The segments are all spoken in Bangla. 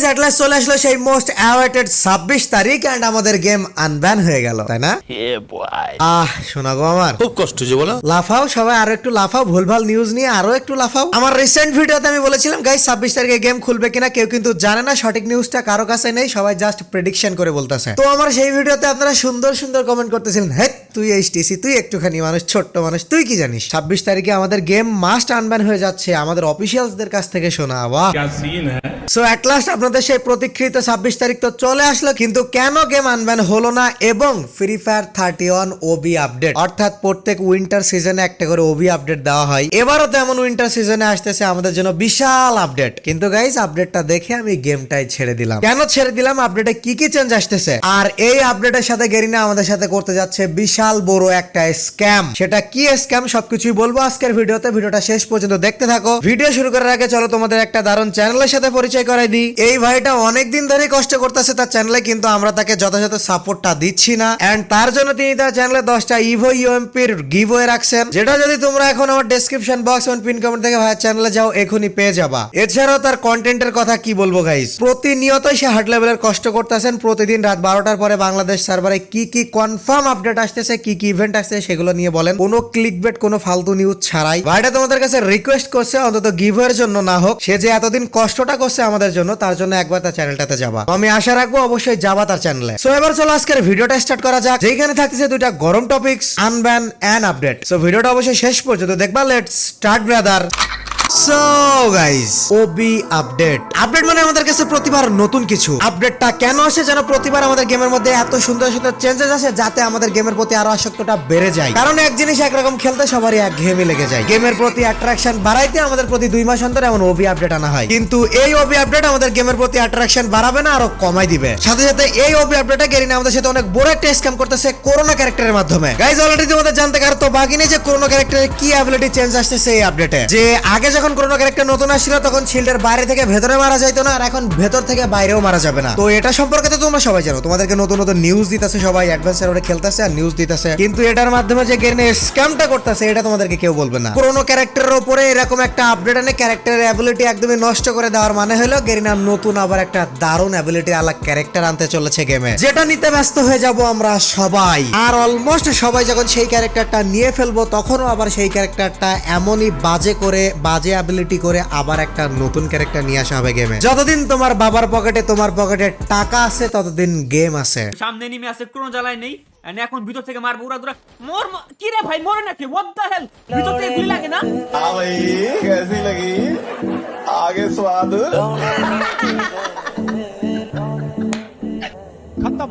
গাইস এট লাস্ট চলে আসলো সেই মোস্ট অ্যাওয়েটেড 26 তারিখ এন্ড আমাদের গেম আনব্যান হয়ে গেল, তাই না? শোনা গো আমার খুব কষ্ট যে বলো। লাফাও সবাই, আরো একটু লাফাও, ভুলভাল নিউজ নিয়ে আরো একটু লাফাও। আমার রিসেন্ট ভিডিওতে আমি বলেছিলাম গাইস 26 তারিখে গেম খুলবে কিনা কেউ কিন্তু জানে না, সঠিক নিউজটা কারো কাছে নেই, সবাই জাস্ট প্রেডিকশন করে বলতেছে। তো আমার সেই ভিডিওতে আপনারা সুন্দর সুন্দর কমেন্ট করতেছিলেন, হে তুই এইচটিসি, তুই একটুখানি মানুষ, ছোট্ট মানুষ, তুই কি জানিস 26 তারিখে আমাদের গেম মাস্ট আনব্যান হয়ে যাচ্ছে আমাদের অফিসিয়ালসদের কাছ থেকে শোনা। বাহ, সো এট লাস্ট আপনাদের সেই প্রতীক্ষিত 26 তারিখ তো চলে আসলো, কিন্তু কেন গেম আনব্যান হলো না? এবং ফ্রি ফায়ার 31 ওবি আপডেট, অর্থাৎ প্রত্যেক উইন্টার সিজনে একটা করে ওবি আপডেট দেওয়া হয়, এবারও তেমন উইন্টার সিজনে আসতেছে আমাদের জন্য বিশাল আপডেট। কিন্তু গাইস আপডেটটা দেখে আমি গেমটাই ছেড়ে দিলাম। কেন ছেড়ে দিলাম? আপডেটে কি কি চেঞ্জ আসতেছে, আর এই আপডেটের সাথে গেরিনা আমাদের সাথে করতে যাচ্ছে বিশাল বড় একটা স্ক্যাম। সেটা কি স্ক্যাম সবকিছুই বলবো আজকের ভিডিওতে, ভিডিওটা শেষ পর্যন্ত দেখতে থাকো। ভিডিও শুরু করার আগে চলো তোমাদের একটা দারুণ চ্যানেলের সাথে পরিচয় করাই দিই। এই ভাইটা অনেকদিন ধরে কষ্ট করতেছে তার চ্যানেলে, কিন্তু আমরা তাকে যথাযথ সাপোর্টটা দিচ্ছি না, এন্ড তার জন্য তিনি তার চ্যানেলে 10টা ইভো ইউএমপির গিভওয়ে রাখছেন, যেটা যদি তোমরা এখন আমার ডেসক্রিপশন বক্স এবং পিন কমেন্ট থেকে ভাইয়ের চ্যানেলে যাও এখনই পেয়ে যাবা। এছাড়াও তার কন্টেন্টের কথা কি বলবো গাইস, প্রতিনিয়তই সে হার্ড লেভেলের কষ্ট করতেছেন। প্রতিদিন রাত 12টার পরে বাংলাদেশ সার্ভারে কি কি কনফার্ম আপডেট আসতেছে, কি কি ইভেন্ট আসছে সেগুলো নিয়ে বলেন, কোনো ক্লিকবেট, কোনো ফালতু নিউজ ছাড়াই। ভাইটা তোমাদের কাছে রিকোয়েস্ট করছে অন্তত গিভওয়ের জন্য না হোক, সে যে এতদিন কষ্টটা করছে আমাদের জন্য, তার জন্য একবার তার চ্যানেলটাতে যাবা। আমি আশা রাখবো অবশ্যই যাবা তার চ্যানেলে। সো এবার চলো আজকের ভিডিওটা স্টার্ট করা যাক, যেখানে থাকতেছে দুইটা গরম topics, unban and update. So ভিডিওটা অবশ্যই শেষ পর্যন্ত দেখবা। Let's start brother. So guys, OB update মানে আমাদের কাছে প্রতিবার নতুন কিছু। আপডেটটা কেন আসে যেন প্রতিবার আমাদের গেমের মধ্যে এত সুন্দর সুন্দর চেঞ্জেস আসে, যাতে আমাদের গেমের প্রতি আরো আসক্তটা বেড়ে যায়। কারণ এক জিনিস একরকম খেলতে সবারই এক ঘেমে লেগে যায়, গেমের প্রতি অ্যাট্রাকশন বাড়াইতে আমাদের প্রতি 2 মাস অন্তর এমন ওবি আপডেট আনা হয়। কিন্তু এই ওবি আপডেট আমাদের গেমের প্রতি অ্যাট্রাকশন বাড়াবে না, আরো কমাই দিবে। সাথে সাথে এই ওবি আপডেটে গেরিনা আমাদের সাথে অনেক বড় একটা স্ক্যাম করতেছে করোনা ক্যারেক্টারের মাধ্যমে। গাইস অলরেডি তোমাদের জানতে কার তো বাকি নেই যে করোনা ক্যারেক্টারের কি অ্যাবিলিটি চেঞ্জ আসতেছে এই আপডেটে। যে আগে যখন করোনা ক্যারেক্টার নতুন আসছিল তখন শিল্ডের বাইরে থেকে ভেতরে মারা যাইতো না, আর এখন ভেতর থেকে বাইরেও মারা যাবে না। তো এটা সম্পর্কে তো তোমরা সবাই জানো, তোমাদেরকে নতুন নতুন নিউজ দিতেছে, সবাই অ্যাডভান্স সার্ভারে খেলতেছে আর নিউজ দিতেছে, কিন্তু এটার মাধ্যমে যে গেরিনা স্ক্যামটা করতেছে এটা তোমাদেরকে কেউ বলবে না। পুরোনো ক্যারেক্টারের উপরে এরকম একটা আপডেট এনে ক্যারেক্টারের অ্যাবিলিটি একদমই নষ্ট করে দেওয়ার মানে হলো গেরিনা নতুন আবার একটা দারুণ অ্যাবিলিটি আলাদা ক্যারেক্টার আনতে চলেছে গেমে, যেটা নিতে ব্যস্ত হয়ে যাব আমরা সবাই। আর অলমোস্ট সবাই যখন সেই ক্যারেক্টারটা নিয়ে ফেলবো, তখনও আবার সেই ক্যারেক্টারটা এমনই বাজে অ্যাবিলিটি করে আবার একটা নতুন ক্যারেক্টার নিয়ে আসা হবে গেমে। যতদিন তোমার বাবার পকেটে তোমার পকেটে টাকা আছে ততদিন গেম আছে। সামনে নেমে আসে কোনো জ্বালাই নেই, এন্ড এখন ভিতর থেকে মারবো উড়া দুরা মোর কি রে ভাই, মরে নাকি? হোয়াট দ্য হেল, ভিতর থেকে গুলি লাগে না? हाँ भाई कैसी लगी आगे स्वाद खत्म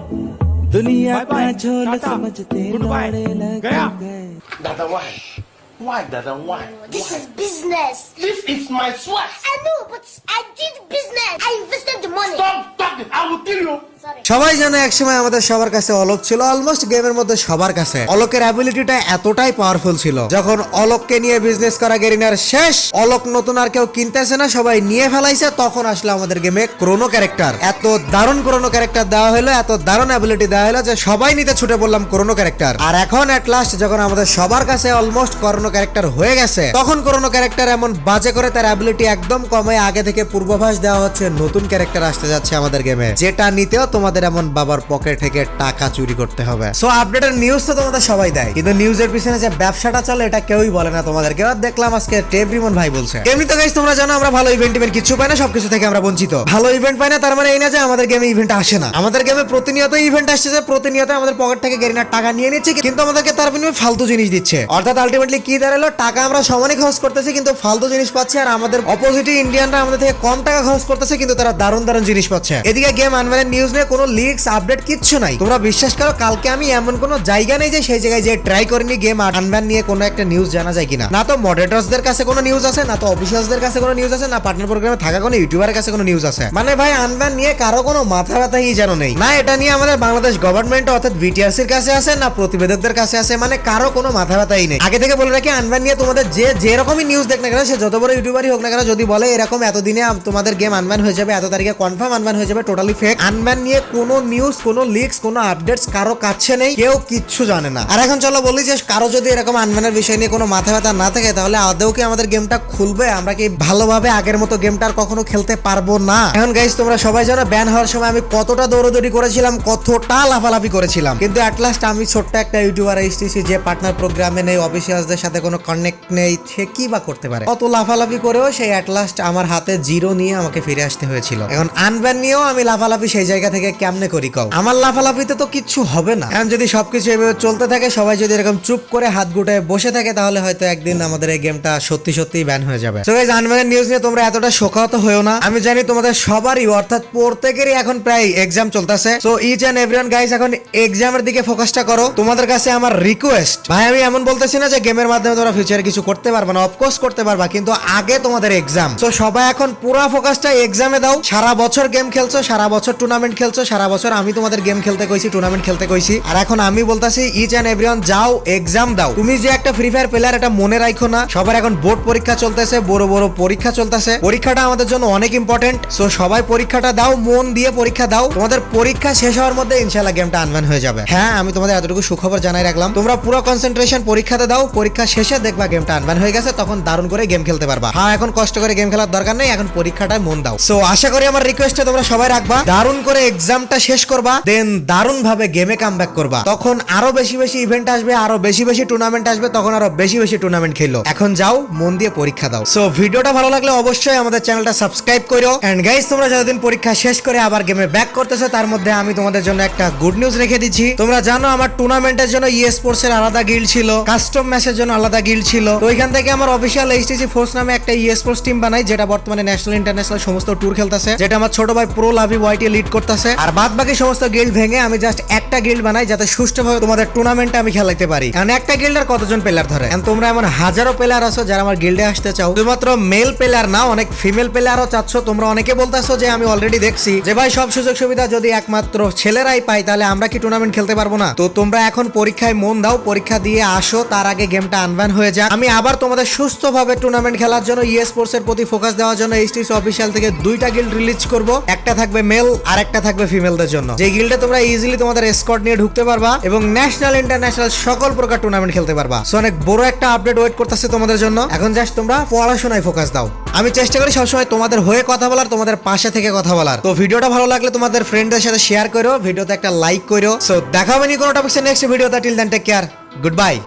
दुनिया बाय का बाय झोल टाटा समझते गुड बाय लौड़े गया लग गए। दादा why दादा why This is business. this is my sweat I know, but I did business. I invested the money. stop talking I will kill you Sorry. সবাই জানে একসময় আমাদের সবার কাছে অলোক ছিল, অলমোস্ট গেমের মধ্যে সবার কাছে অলোকের অ্যাবিলিটিটা এতটাই পাওয়ারফুল ছিল, যখন অলোককে নিয়ে বিজনেস করা গেরিনার শেষ, অলোক নতুন আর কেউ কিনতেছে না, সবাই নিয়ে ফেলাইছে, তখন আসলো আমাদের গেমে ক্রোনো ক্যারেক্টার। এত দারুণ ক্রোনো ক্যারেক্টার দেওয়া হলো, এত দারুণ অ্যাবিলিটি দেওয়া হলো যে সবাই নিতে ছুটে বললাম ক্রোনো ক্যারেক্টার। আর এখন এট লাস্ট যখন আমাদের সবার কাছে অলমোস্ট ক্রোনো ক্যারেক্টার হয়ে গেছে, তখন ক্রোনো ক্যারেক্টার এমন বাজে করে তার অ্যাবিলিটি একদম কমে আগে থেকে পূর্বাভাস দেওয়া হচ্ছে নতুন ক্যারেক্টার আসতে যাচ্ছে আমাদের গেমে, যেটা নিতেও তোমাদের এমন বাবার পকেট থেকে টাকা চুরি করতে হবে। সো আপডেটের নিউজ তো তোমাদের সবাই দেয়, কিন্তু নিউজের পিছনে যে ব্যবসাটা চলে এটা কেউই বলে না তোমাদেরকে। আর দেখলাম আজকে টেভরিমন ভাই বলছে, এমনি তো গাইস তোমরা জানো আমরা ভালো ইভেন্ট কিছু পাই না, সবকিছু থেকে আমরা বঞ্চিত। ভালো ইভেন্ট পাই না তার মানে এই না যে আমাদের গেমে ইভেন্ট আসে না, আমাদের গেমে প্রতিনিয়ত ইভেন্ট আসছে, যে প্রতিনিয়ত আমাদের পকেট থেকে গেরিনার টাকা নিয়ে নিচ্ছে, কিন্তু আমাদেরকে তার বিনিময়ে ফালতু জিনিস দিচ্ছে। অর্থাৎ আলটিমেটলি কি দাঁড়ালো, টাকা আমরা সমানই খরচ করতেছি কিন্তু ফালতু জিনিস পাচ্ছি, আর আমাদের অপোজিটে ইন্ডিয়ানরা আমাদের থেকে কম টাকা খরচ করতেছে কিন্তু তারা দারুণ দারুণ জিনিস পাচ্ছে। এদিকে গেম আনব্যানের নিউজ নিয়ে কোনো লিক্স আপডেট কিচ্ছু নাই। তোমরা বিশ্বাস করো কালকে আমি এমন কোনো জায়গা নেই যে সেই জায়গায় যে ট্রাই করিনি গেম আনব্যান নিয়ে কোনো একটা নিউজ জানা যায় কিনা। না তো মডারেটরসদের কাছে কোনো নিউজ আছে, না তো অফিসিয়ালসদের কাছে কোনো নিউজ আছে, না পার্টনার প্রোগ্রামে থাকা কোনো ইউটিউবারের কাছে কোনো নিউজ আছে। মানে ভাই আনব্যান নিয়ে কারো কোনো মাথা ব্যথাই যেন নেই, না এটা নিয়ে আমাদের বাংলাদেশ গভর্নমেন্ট অর্থাৎ বিটিআরসির কাছে আছে, না প্রতিবেদকদের কাছে আছে, মানে কারো কোনো মাথা ব্যথাই নেই। আগে থেকে বলে রাখি আনব্যান নিয়ে তোমাদের যে রকমই নিউজ দেখ না কেন, সে যত বড় ইউটিউবারই হোক না কেন, যদি বলে এরকম এতদিনে তোমাদের গেম আনব্যান হয়ে যাবে, এত তারিখে কনফার্ম আনব্যান হয়ে যাবে, টোটালি ফেক। আনব্যান নিয়ে নিয়ে কোনো নিউজ, কোনো লিক্স, কোনো আপডেটস কারো কাছে নেই, কেউ কিচ্ছু জানে না। আর এখন চলো বলি যে কারো যদি এরকম আনম্যানের বিষয় নিয়ে কোনো মাথা ব্যথা না থাকে তাহলে আদৌ কি আমাদের গেমটা খুলবে? আমরা কি ভালোভাবে আগের মতো গেমটা আর কখনো খেলতে পারবো না? এখন গাইস তোমরা সবাই জানো ব্যান হওয়ার সময় আমি কতটা দৌড়াদৌড়ি করেছিলাম, কতটা লাফালাফি করেছিলাম, কিন্তু অ্যাট লাস্ট আমি ছোট্ট একটা ইউটিউবার এইচটিসি যে পার্টনার প্রোগ্রামে নেই, অফিসিয়ালসদের সাথে কোনো কানেক্ট নেই, সে কি বা করতে পারে? কত লাফালাফি করেও সেই অ্যাট লাস্ট আমার হাতে জিরো নিয়ে আমাকে ফিরে আসতে হয়েছিল। এখন আনব্যান নিয়েও আমি লাফালাফি সেই জায়গা থেকে কেমনে করি কও? আমার লাফালাফিতে তো কিচ্ছু হবে না। এখন যদি সবকিছু এভাবে চলতে থাকে, সবাই যদি এরকম চুপ করে হাত গুটায় বসে থাকে, তাহলে হয়তো একদিন আমাদের এই গেমটা সত্যি সত্যি ব্যান হয়ে যাবে। সো গাইস, আনব্যানের নিউজ নিয়ে তোমরা এতটা শোকাহত হয়েও না। আমি জানি তোমাদের সবারই অর্থাৎ প্রত্যেকেরই এখন প্রায় এক্সাম চলতেছে। So each and everyone guys, এখন এক্সামের দিকে ফোকাসটা করো। তোমাদের কাছে আমার রিকোয়েস্ট, ভাই আমি এমন বলতেছি না যে গেমের মাধ্যমে তোমরা ফিউচারে কিছু করতে পারবে না, অফকোর্স করতে পারবা, কিন্তু আগে তোমাদের এক্সাম। সো সবাই এখন পুরো ফোকাসটা এক্সামে দাও। সারা বছর গেম খেলছো, সারা বছর টুর্নামেন্ট খেলছো, সারা বছর আমি তোমাদের গেম খেলতে কইছি, টুর্নামেন্ট খেলতে কইছি, আর এখন আমি বলতাছি ইচ এন্ড এভরিওয়ান যাও এক্সাম দাও। তুমি যে একটা ফ্রি ফায়ার প্লেয়ার এটা মনে রাখো না। সবার এখন বোর্ড পরীক্ষা চলতেছে, বড় বড় পরীক্ষা চলতেছে, পরীক্ষাটা আমাদের জন্য অনেক ইম্পর্টেন্ট। সো সবাই পরীক্ষাটা দাও, মন দিয়ে পরীক্ষা দাও। তোমাদের পরীক্ষা শেষ হওয়ার মধ্যে ইনশাআল্লাহ গেমটা আনব্যান হয়ে যাবে। হ্যাঁ, আমি তোমাদের এতটুকু সুখবর জানাই রাখলাম। তোমরা পুরো কনসেন্ট্রেশন পরীক্ষাতে দাও, পরীক্ষা শেষে দেখবা গেমটা আনব্যান হয়ে গেছে, তখন দারুণ করে গেম খেলতে পারবা। হ্যাঁ, এখন কষ্ট করে গেম খেলার দরকার নেই, এখন পরীক্ষাটায় মন দাও। সো আশা করি আমার রিকোয়েস্টটা তোমরা সবাই রাখবা, দারুণ করে এক্সামটা শেষ করবা, দেন দারুণ ভাবে গেমে কামব্যাক করবা। তখন আরো বেশি বেশি ইভেন্ট আসবে, আরো বেশি বেশি টুর্নামেন্ট আসবে, তখন আরো বেশি বেশি টুর্নামেন্ট খেলো। এখন যাও মন দিয়ে পরীক্ষা দাও। সো ভিডিওটা ভালো লাগলে অবশ্যই আমাদের চ্যানেলটা সাবস্ক্রাইব করো। এন্ড গাইস, তোমরা যতদিন পরীক্ষা শেষ করে আবার গেমে ব্যাক করতেছো, তার মধ্যে আমি তোমাদের জন্য একটা গুড নিউজ রেখে দিচ্ছি। তোমরা জানো আমার টুর্নামেন্টের জন্য ই স্পোর্টস এর আলাদা গিল্ড ছিল, কাস্টম ম্যাচের জন্য আলাদা গিল্ড ছিল। তো ওইখান থেকে আমার অফিসিয়াল এইচটিসি ফোর্স নামে একটা ই স্পোর্টস টিম বানাই, যেটা বর্তমানে ন্যাশনাল ইন্টারন্যাশনাল সমস্ত ট্যুর খেলতেছে, যেটা আমার ছোট ভাই প্রো লাভি ওয়াইটি লিড করতেছে। আর বাদ বাকি সমস্ত গিল্ড ভেঙে আমি জাস্ট একটা গিল্ড বানাই, যাতে সুষ্ঠুভাবে তোমাদের টুর্নামেন্টে আমি খেলাইতে পারি। কারণ একটা গিল্ডের কতজন প্লেয়ার ধরে? কারণ তোমরা এমন হাজারো প্লেয়ার আছো যারা আমার গিল্ডে আসতে চাও, শুধুমাত্র মেল প্লেয়ার না, অনেক ফিমেল প্লেয়ারও চাচ্ছ। তোমরা অনেকে বলতেছো যে আমি অলরেডি দেখছি যে ভাই সব সুযোগ সুবিধা যদি একমাত্র ছেলেরাই পায়, তাহলে আমরা কি টুর্নামেন্ট খেলতে পারবো না? তো তোমরা এখন পরীক্ষায় মন দাও, পরীক্ষা দিয়ে আসো, তার আগে গেমটা আনব্যান হয়ে যাক। আমি আবার তোমাদের সুস্থভাবে টুর্নামেন্ট খেলার জন্য ই স্পোর্টস এর প্রতি ফোকাস দেওয়ার জন্য এইচটিসি অফিসিয়াল থেকে দুইটা গিল্ড রিলিজ করব। একটা থাকবে মেল আর একটা থাকবে ফিমেলদের জন্য, যে গিল্ডে তোমরা ইজিলি তোমাদের স্কোয়াড নিয়ে ঢুকতে পারবা এবং ন্যাশনাল ইন্টারন্যাশনাল সকল প্রকার টুর্নামেন্ট খেলতে পারবা। সো অনেক বড় একটা আপডেট ওয়েট করতেছে তোমাদের জন্য। এখন জাস্ট তোমরা পড়াশোনায় ফোকাস দাও। আমি চেষ্টা করি সবসময় তোমাদের হয়ে কথা বলার, তোমাদের পাশে থেকে কথা বলার। তো ভিডিওটা ভালো লাগলে তোমাদের ফ্রেন্ডদের সাথে শেয়ার করো, ভিডিওতে একটা লাইক করো। সো দেখা হবে নি কোনো টপিক্সে নেক্সট ভিডিওতে। Till then take care, good by.